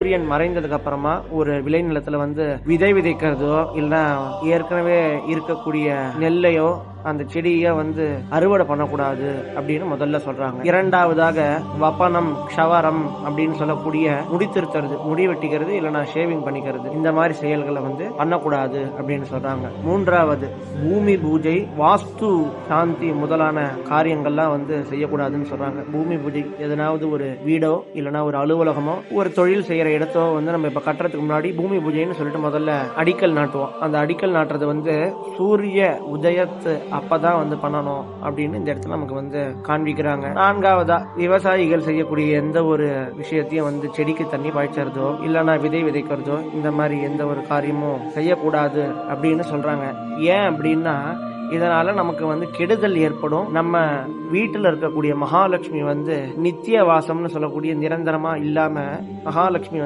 சூரியன் மறைந்ததுக்கு அப்புறமா ஒரு விளைநிலத்துல விதை விதைக்கிறதோ இல்ல ஏற்கனவே இருக்கக்கூடிய நெல்லையோ அந்த செடியை அறுவடை பண்ணக்கூடாது அப்படின்னு முதல்ல சொல்றாங்க. இரண்டாவதாக வப்பனம், க்ஷவரம் அப்படின்னு சொல்லக்கூடிய முடி திருத்துறது, முடி வெட்டிக்கிறது இல்லைன்னா ஷேவிங் பண்ணிக்கிறது, இந்த மாதிரி செயல்களை பண்ணக்கூடாது அப்படின்னு சொல்றாங்க. மூன்றாவது பூமி பூஜை, வாஸ்து சாந்தி முதலான காரியங்கள்லாம் செய்யக்கூடாதுன்னு சொல்றாங்க. பூமி பூஜை எதனாவது ஒரு வீடோ இல்லைன்னா ஒரு அலுவலகமோ ஒரு தொழில் செய்யற இடத்தோ நம்ம இப்ப கட்டுறதுக்கு முன்னாடி பூமி பூஜைன்னு சொல்லிட்டு முதல்ல அடிக்கல் நாட்டுவோம். அந்த அடிக்கல் நாட்டுறது சூரிய உதயத்து அப்பதான் பண்ணணும் அப்படின்னு இந்த இடத்துல நமக்கு காண்பிக்கிறாங்க. நான்காவதா விவசாயிகள் செய்யக்கூடிய எந்த ஒரு விஷயத்தையும் செடிக்கு தண்ணி பாய்ச்சறதோ இல்லைன்னா விதை விதைக்கிறதோ இந்த மாதிரி எந்த ஒரு காரியமும் செய்யக்கூடாது அப்படின்னு சொல்றாங்க. ஏன் அப்படின்னா இதனால நமக்கு கெடுதல் ஏற்படும். நம்ம வீட்டுல இருக்கக்கூடிய மகாலட்சுமி நித்திய வாசம்னு சொல்லக்கூடிய நிரந்தரமா இல்லாம மகாலட்சுமி